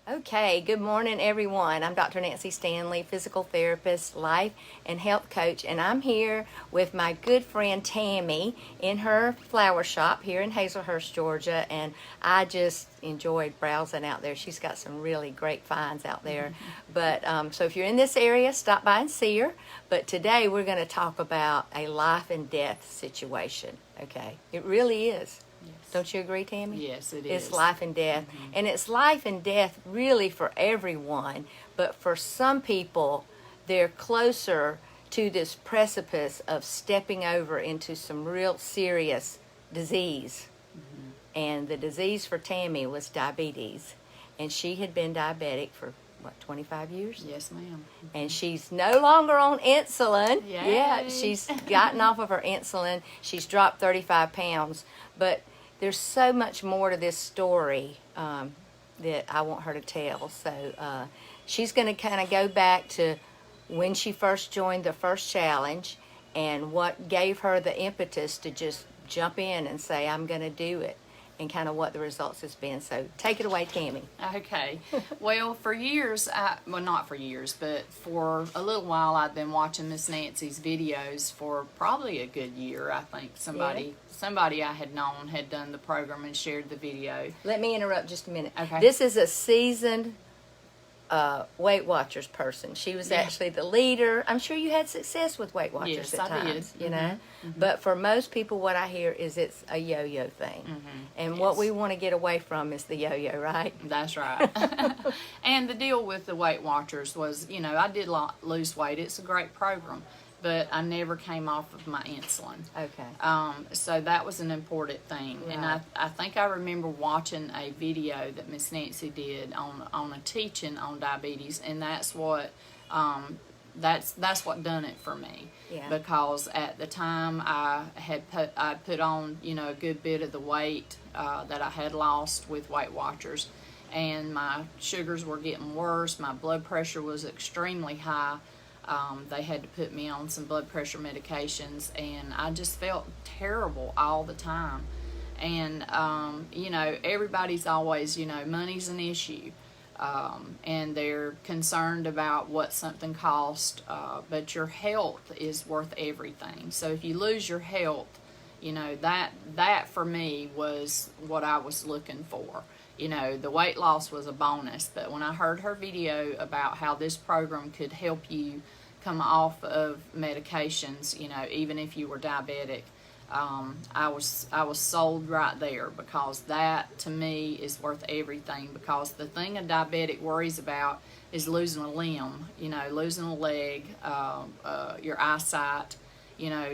Okay, good morning, everyone. I'm Dr. Nancy Stanley, physical therapist, life and health coach, and I'm here with my good friend Tammy in her flower shop here in Hazelhurst, Georgia, and I just enjoyed browsing out there. She's got some really great finds out there. But so if you're in this area, stop by and see her. But today we're going to talk about a life and death situation. Okay, it really is. Don't you agree, Tammy? Yes, it is. It's life and death. And it's life and death really for everyone. But for some people, they're closer to this precipice of stepping over into some real serious disease. And the disease for Tammy was diabetes. And she had been diabetic for, 25 years? Yes, ma'am. And she's no longer on insulin. Yay. Yeah, she's gotten off of her insulin. She's dropped 35 pounds. But there's so much more to this story that I want her to tell. So she's going to kind of go back to when she first joined the first challenge and what gave her the impetus to just jump in and say, I'm going to do it, and kind of what the results has been. So take it away, Tammy. Okay. Well, for years, not for years, but for a little while, I'd been watching Miss Nancy's videos for probably a good year. I think somebody I had known had done the program and shared the video. Let me interrupt just a minute. Okay. This is a seasoned Weight Watchers person. She was actually the leader. I'm sure you had success with Weight Watchers at times, you know. But for most people, what I hear is it's a yo-yo thing. And what we want to get away from is the yo-yo, right? That's right. And the deal with the Weight Watchers was, I did lose weight. It's a great program, but I never came off of my insulin. Okay. So that was an important thing. Right. And I think I remember watching a video that Miss Nancy did on a teaching on diabetes, and that's what that's what done it for me. Yeah. Because at the time I put on a good bit of the weight that I had lost with Weight Watchers, and my sugars were getting worse. My blood pressure was extremely high. They had to put me on some blood pressure medications, and I just felt terrible all the time. And, everybody's always, money's an issue. And they're concerned about what something costs, but your health is worth everything. So if you lose your health, that for me was what I was looking for. The weight loss was a bonus, but when I heard her video about how this program could help you come off of medications, even if you were diabetic, I was sold right there, because that to me is worth everything. Because the thing a diabetic worries about is losing a limb, losing a leg, your eyesight,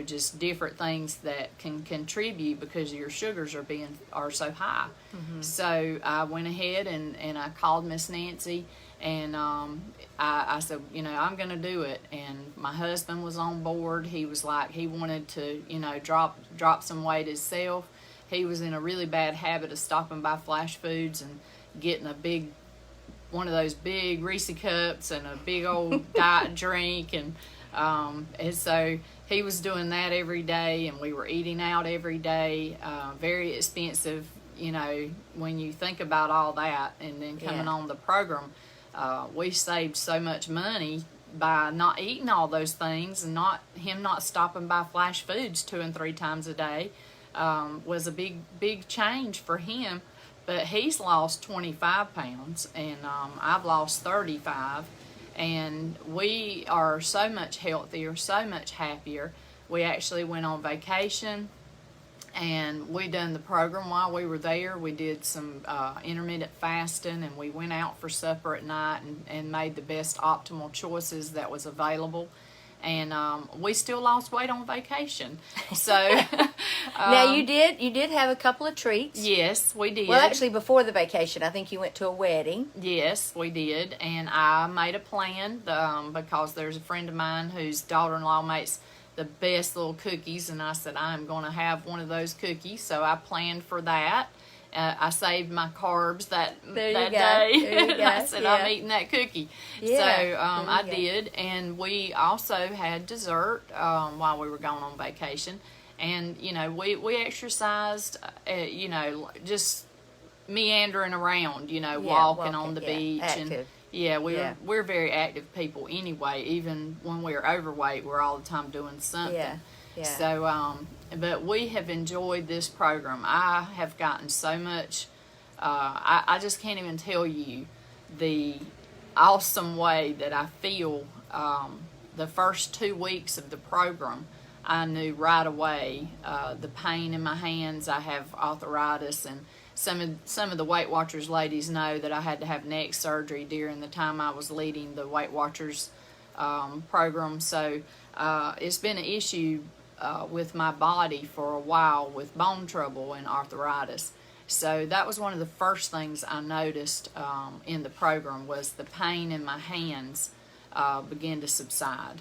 just different things that can contribute because your sugars are so high. So I went ahead and I called Miss Nancy, and I said, I'm going to do it. And my husband was on board. He was like, he wanted to, drop some weight himself. He was in a really bad habit of stopping by Flash Foods and getting one of those big Reese cups and a big old diet drink. And so he was doing that every day, and we were eating out every day. Very expensive, when you think about all that. And then coming on the program, we saved so much money by not eating all those things, and him not stopping by Flash Foods 2 and 3 times a day was a big change for him. But he's lost 25 pounds, and I've lost 35. And we are so much healthier, so much happier. We actually went on vacation, and we done the program while we were there. We did some intermittent fasting, and we went out for supper at night and made the best optimal choices that was available. And we still lost weight on vacation. So now you did have a couple of treats. Yes, we did. Well, actually, before the vacation, I think you went to a wedding. Yes, we did. And I made a plan because there's a friend of mine whose daughter-in-law makes the best little cookies, and I said I'm going to have one of those cookies. So I planned for that. I saved my carbs that day. I said, I'm eating that cookie. Yeah. So I did. And we also had dessert while we were going on vacation. And, we exercised, just meandering around, Yeah, walking on the yeah, beach. active. And yeah, Yeah. we're very active people anyway. Even when we're overweight, we're all the time doing something. Yeah, yeah. So, but we have enjoyed this program. I have gotten so much. I just can't even tell you the awesome way that I feel. The first 2 weeks of the program, I knew right away the pain in my hands. I have arthritis, and some of the Weight Watchers ladies know that I had to have neck surgery during the time I was leading the Weight Watchers program. So it's been an issue with my body for a while with bone trouble and arthritis. So that was one of the first things I noticed in the program, was the pain in my hands begin to subside.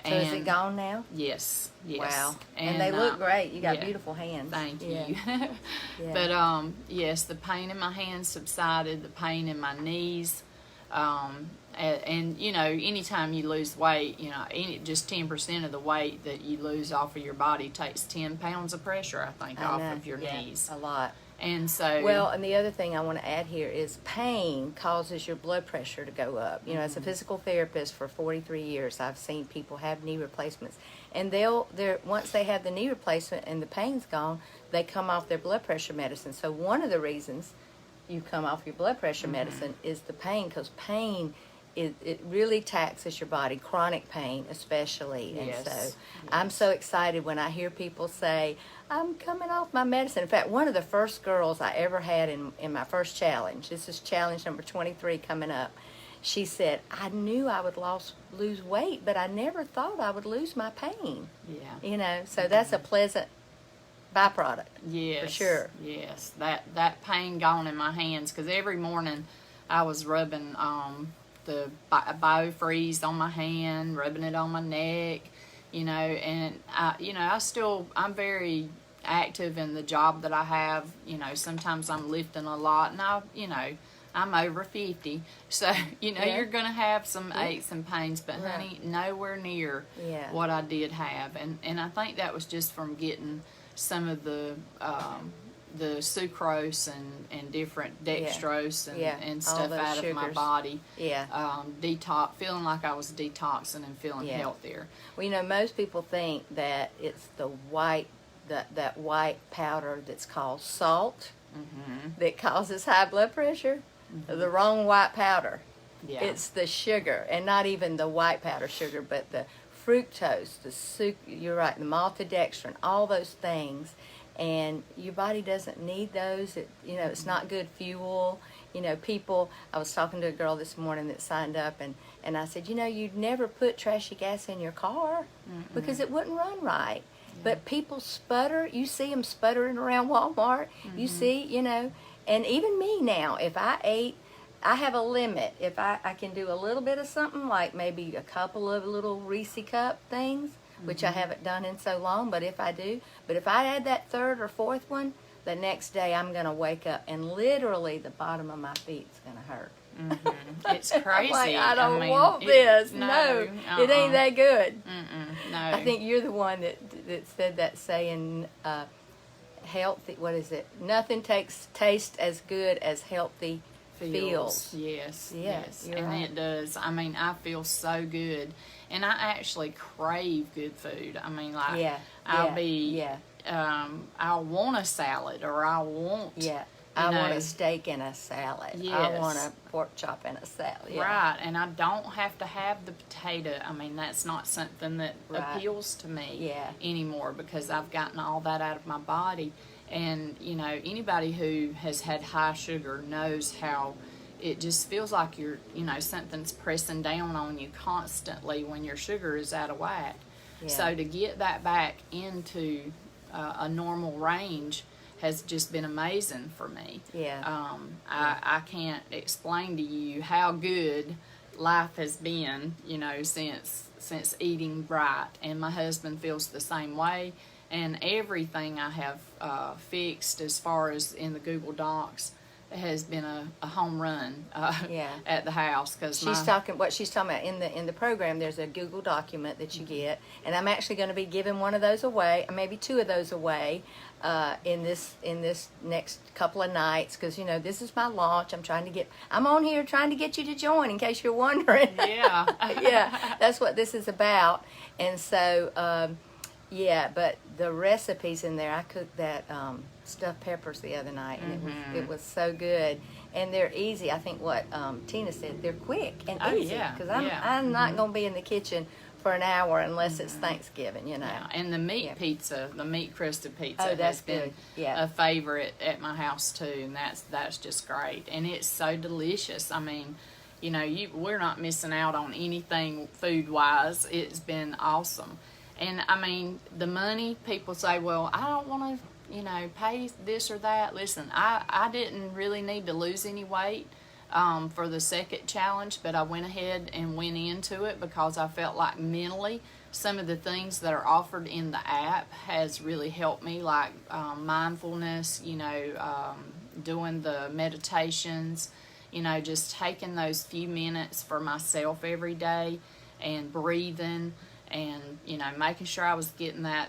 So is it gone now? Yes. Wow. And they look great. You got yeah, beautiful hands. Thank you. Yeah. But yes, the pain in my hands subsided, the pain in my knees. And anytime you lose weight, just 10% of the weight that you lose off of your body takes 10 pounds of pressure, I think, off of your knees. A lot. And so, well, and the other thing I want to add here is pain causes your blood pressure to go up. As a physical therapist for 43 years, I've seen people have knee replacements, and once they have the knee replacement and the pain's gone, they come off their blood pressure medicine. So one of the reasons you come off your blood pressure medicine is the pain, because pain it really taxes your body, chronic pain especially. And so I'm so excited when I hear people say, I'm coming off my medicine. In fact, one of the first girls I ever had in my first challenge, this is challenge number 23 coming up, she said, I knew I would lose weight, but I never thought I would lose my pain. Yeah. So that's a pleasant byproduct. Yes. For sure. Yes. That pain gone in my hands, because every morning I was rubbing the Biofreeze on my hand, rubbing it on my neck, and I'm very active in the job that I have. Sometimes I'm lifting a lot, and I'm over 50, so you're gonna have some aches and pains, but honey, nowhere near what I did have, and I think that was just from getting some of the sucrose and different dextrose and stuff out of my body. Feeling like I was detoxing and feeling healthier. Well, most people think that it's the white, that white powder that's called salt that causes high blood pressure. The wrong white powder. It's the sugar, and not even the white powder sugar, but the fructose, you're right, the maltodextrin, all those things. And your body doesn't need those. It's not good fuel. I was talking to a girl this morning that signed up, and I said, you'd never put trashy gas in your car because it wouldn't run right. But people sputter. You see them sputtering around Walmart. You see, and even me now, if I ate, I have a limit. If I can do a little bit of something, like maybe a couple of little Reese cup things, which I haven't done in so long, but if I add that third or fourth one, the next day I'm going to wake up and literally the bottom of my feet's going to hurt. It's crazy. Like, I don't want this. No, it ain't that good. No. I think you're the one that said that saying, healthy, what is it? Nothing tastes as good as healthy feels. Yes. And right. It does. I feel so good. And I actually crave good food. I'll want a salad, or I want want a steak and a salad. Yes. I want a pork chop and a salad. Right, and I don't have to have the potato. That's not something that appeals to me anymore, because I've gotten all that out of my body. And, anybody who has had high sugar knows how it just feels like something's pressing down on you constantly when your sugar is out of whack. So to get that back into a normal range has just been amazing for me. I can't explain to you how good life has been, since eating right. And my husband feels the same way. And everything I have fixed as far as in the Google Docs has been a home run at the house, because she's talking about in the program. There's a Google document that you get, and I'm actually going to be giving one of those away, maybe two of those away, in this next couple of nights, because this is my launch. I'm on here trying to get you to join, in case you're wondering. Yeah. Yeah, that's what this is about. And so yeah, but the recipes in there, I cooked that stuffed peppers the other night, and it was so good. And they're easy. I think what Tina said, they're quick and easy, because I'm not going to be in the kitchen for an hour unless it's Thanksgiving, Yeah, and the meat pizza, the meat crusted pizza, Oh, that's has been good. a favorite at my house too, and that's just great, and it's so delicious. I mean, we're not missing out on anything food wise. It's been awesome, and I mean, the money, people say, well, I don't want to, pay this or that. Listen, I didn't really need to lose any weight for the second challenge, but I went ahead and went into it because I felt like mentally some of the things that are offered in the app has really helped me, like mindfulness, doing the meditations, just taking those few minutes for myself every day and breathing and, making sure I was getting that,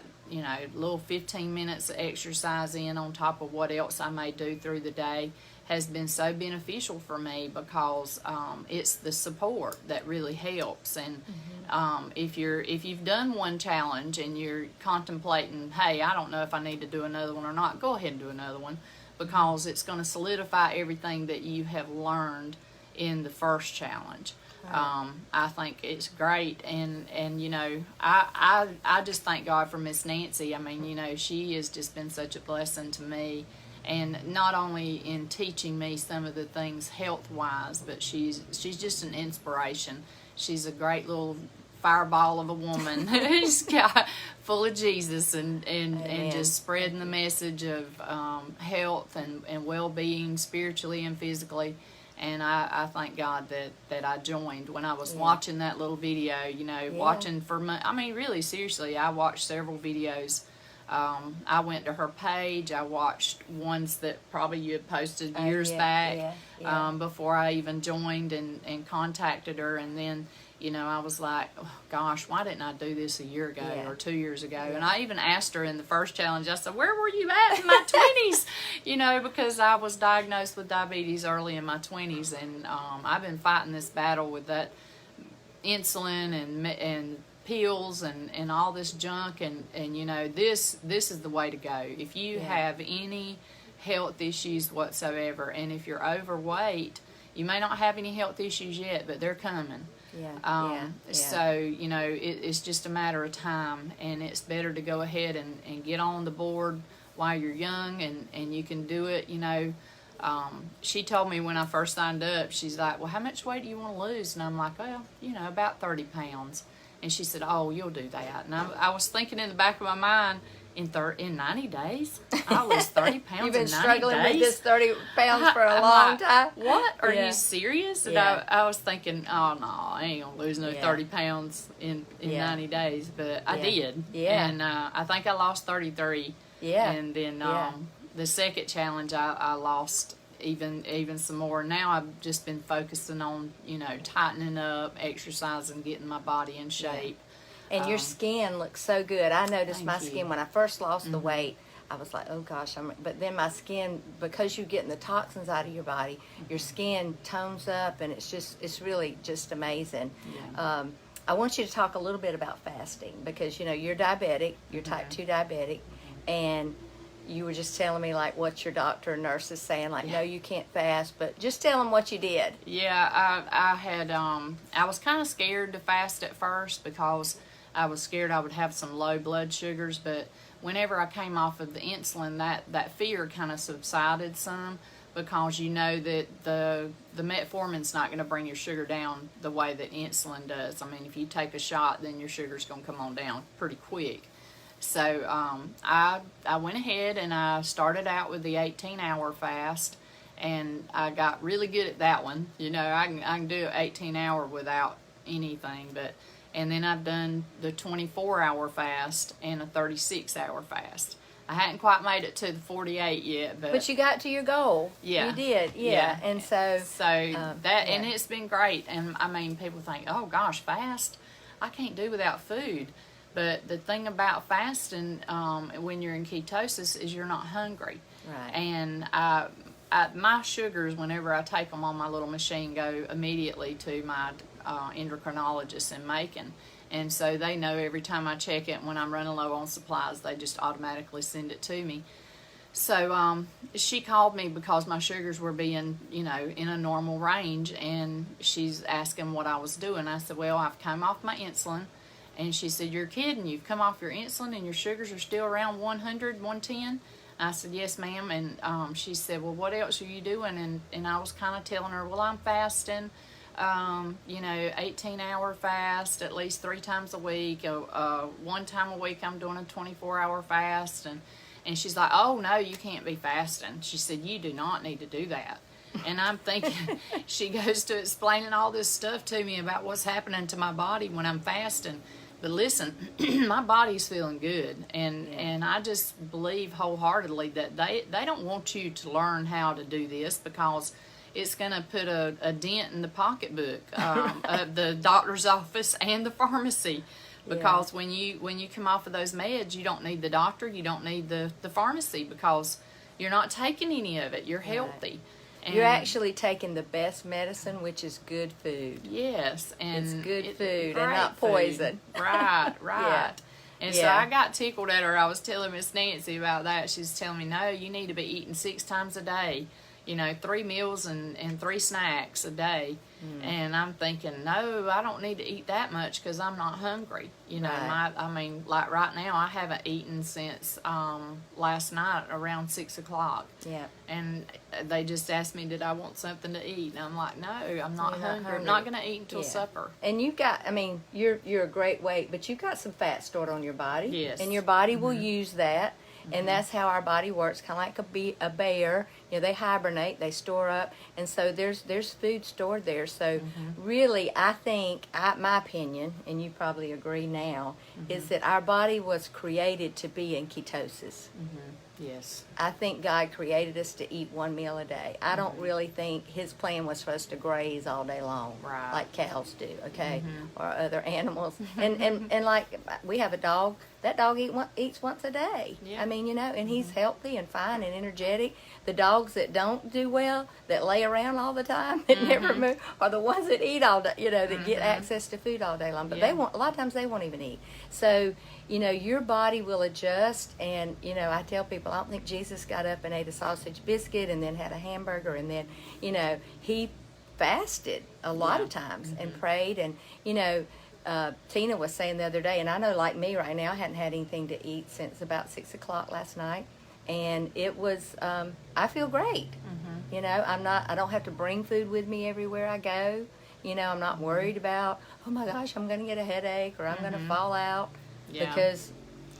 little 15 minutes of exercise in on top of what else I may do through the day has been so beneficial for me, because it's the support that really helps. And if you've done one challenge and you're contemplating, hey, I don't know if I need to do another one or not, go ahead and do another one, because it's going to solidify everything that you have learned in the first challenge. I think it's great, and I just thank God for Miss Nancy. I mean, she has just been such a blessing to me, and not only in teaching me some of the things health wise, but she's just an inspiration. She's a great little fireball of a woman who's got full of Jesus and just spreading the message of health and well-being spiritually and physically. And I thank God that I joined when I was watching that little video, watching for really, seriously, I watched several videos. I went to her page. I watched ones that probably you had posted years back before I even joined and contacted her. And then, I was like, oh, gosh, why didn't I do this a year ago or 2 years ago? And I even asked her in the first challenge, I said, where were you at in my 20s? Because I was diagnosed with diabetes early in my 20s. And I've been fighting this battle with that insulin and pills and all this junk. And this is the way to go. If you have any health issues whatsoever, and if you're overweight, you may not have any health issues yet, but they're coming. So, it's just a matter of time, and it's better to go ahead and get on the board while you're young, and you can do it. She told me when I first signed up, she's like, well, how much weight do you want to lose? And I'm like, well, about 30 pounds. And she said, oh, you'll do that. And I was thinking in the back of my mind, in 90 days, I'll lose 30 pounds. You've been in 90 struggling days? with this 30 pounds for a long time. What? Are you serious? And I was thinking, oh, no, I ain't going to lose no 30 pounds in 90 days. But I did. Yeah. And I think I lost 33. Yeah. And then the second challenge, I lost even some more. Now I've just been focusing on, tightening up, exercising, getting my body in shape. And your skin looks so good. I noticed my skin when I first lost the weight. I was like, oh gosh, but then my skin, because you're getting the toxins out of your body, your skin tones up, and it's really just amazing. Yeah. I want you to talk a little bit about fasting, because you're diabetic, you're type 2 diabetic, and you were just telling me like what your doctor and nurse is saying, like, no, you can't fast, but just tell them what you did. Yeah, I had, I was kind of scared to fast at first, because I was scared I would have some low blood sugars, but whenever I came off of the insulin, that fear kind of subsided some, because that the metformin's not going to bring your sugar down the way that insulin does. I mean, if you take a shot, then your sugar's going to come on down pretty quick. So I went ahead and I started out with the 18-hour fast, and I got really good at that one. I can do an 18-hour without anything, and then I've done the 24-hour fast and a 36-hour fast. I hadn't quite made it to the 48 yet, but you got to your goal. Yeah, you did. Yeah, and and it's been great. And I mean, people think, oh gosh, fast, I can't do without food. But the thing about fasting, when you're in ketosis, is you're not hungry. Right. And my sugars, whenever I take them on my little machine, go immediately to my endocrinologist in Macon. And so they know every time I check it, when I'm running low on supplies, they just automatically send it to me. So she called me because my sugars were being, in a normal range, and she's asking what I was doing. I said, well, I've come off my insulin. And she said, you're kidding. You've come off your insulin and your sugars are still around 100, 110? I said, yes, ma'am. And she said, well, what else are you doing? And I was kind of telling her, well, I'm fasting, 18-hour fast at least 3 times a week. 1 time a week I'm doing a 24-hour fast. And she's like, oh, no, you can't be fasting. She said, you do not need to do that. And I'm thinking, she goes to explaining all this stuff to me about what's happening to my body when I'm fasting. But listen, my body's feeling good, and I just believe wholeheartedly that they don't want you to learn how to do this, because it's going to put a dent in the pocketbook of the doctor's office and the pharmacy. Because when you come off of those meds, you don't need the doctor, you don't need the pharmacy, because you're not taking any of it. You're healthy. And you're actually taking the best medicine, which is good food. Yes, and it's good food and great not poison. Food. Right. Yeah. And so I got tickled at her. I was telling Miss Nancy about that. She's telling me, no, you need to be eating 6 times a day. 3 meals and 3 snacks a day. And I'm thinking, no, I don't need to eat that much because I'm not hungry. Right. Like right now, I haven't eaten since last night around 6 o'clock. Yeah. And they just asked me, did I want something to eat? And I'm like, no, I'm not hungry. I'm not going to eat until supper. And you've got, you're a great weight, but you've got some fat stored on your body. Yes. And your body will use that. And that's how our body works, kind of like a bear. They hibernate, they store up, and so there's food stored there. So really, I think, my opinion, and you probably agree now, is that our body was created to be in ketosis. Yes. I think God created us to eat 1 meal a day. I don't really think His plan was for us to graze all day long, right, like cows do, okay, or other animals. And like we have a dog. That dog eats once a day. Yeah. And he's healthy and fine and energetic. The dogs that don't do well, that lay around all the time, that never move, are the ones that eat all day, that get access to food all day long. But a lot of times they won't even eat. So, your body will adjust. And, I tell people, I don't think Jesus got up and ate a sausage biscuit and then had a hamburger. And then, he fasted a lot of times and prayed. And, Tina was saying the other day, and I know like me right now, I hadn't had anything to eat since about 6 o'clock last night. And it was, I feel great. I don't have to bring food with me everywhere I go. I'm not worried about, oh my gosh, I'm going to get a headache or I'm going to fall out. Because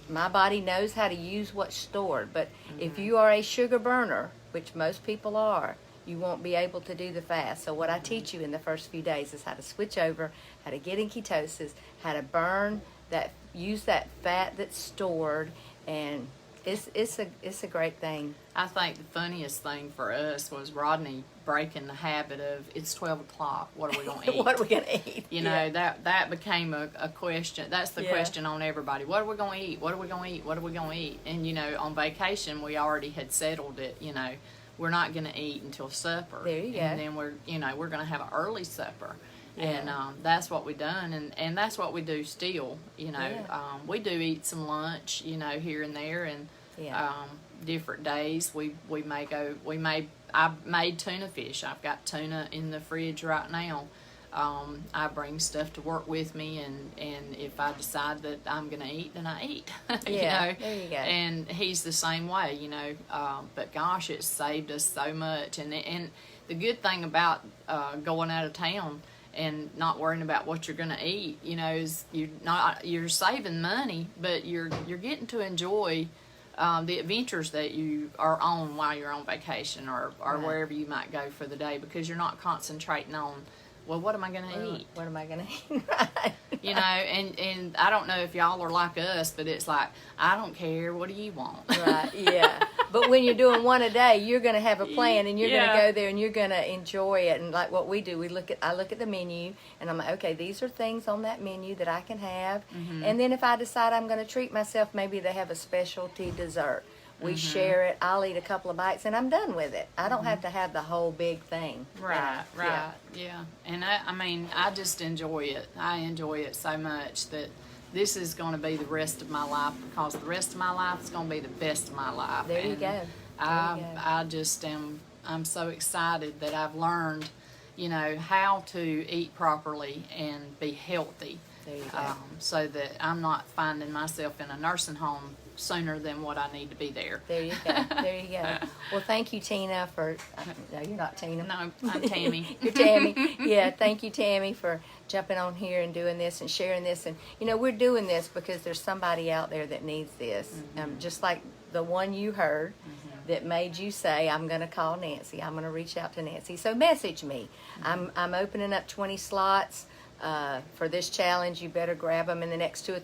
my body knows how to use what's stored. But if you are a sugar burner, which most people are, you won't be able to do the fast. So what I teach you in the first few days is how to switch over, how to get in ketosis, how to burn that, use that fat that's stored, and it's a great thing. I think the funniest thing for us was Rodney breaking the habit of, it's 12 o'clock, what are we going to eat? What are we going to eat? That became a question. That's the question on everybody. What are we going to eat? What are we going to eat? What are we going to eat? And, on vacation, we already had settled it, we're not going to eat until supper. There you go. And then we're going to have an early supper. And that's what we done, and that's what we do still. We do eat some lunch, here and there, and different days I made tuna fish. I've got tuna in the fridge right now. I bring stuff to work with me, and if I decide that I'm going to eat, then I eat. There you go. And he's the same way, but gosh, it's saved us so much. And the good thing about going out of town and not worrying about what you're going to eat, is you're saving money, but you're getting to enjoy the adventures that you are on while you're on vacation or wherever you might go for the day, because you're not concentrating on, well, what am I going to eat? What am I going to eat? Right. You know, and I don't know if y'all are like us, but it's like, I don't care. What do you want? Right, yeah. But when you're doing one a day, you're going to have a plan, and you're going to go there, and you're going to enjoy it. And like what we do, I look at the menu, and I'm like, okay, these are things on that menu that I can have. And then if I decide I'm going to treat myself, maybe they have a specialty dessert. We share it. I'll eat a couple of bites, and I'm done with it. I don't have to have the whole big thing. Right, yeah. And I mean, I just enjoy it. I enjoy it so much that this is going to be the rest of my life, because the rest of my life is going to be the best of my life. There you go. I just I'm so excited that I've learned, you know, how to eat properly and be healthy. There you go. So that I'm not finding myself in a nursing home sooner than what I need to be there. There you go. There you go. Well, thank you, Tina, for... no, you're not Tina. No, I'm Tammy. You're Tammy. Yeah, thank you, Tammy, for jumping on here and doing this and sharing this. And, you know, we're doing this because there's somebody out there that needs this. Just like the one you heard that made you say, I'm going to call Nancy. I'm going to reach out to Nancy. So message me. I'm opening up 20 slots for this challenge. You better grab them in the next 2 or 3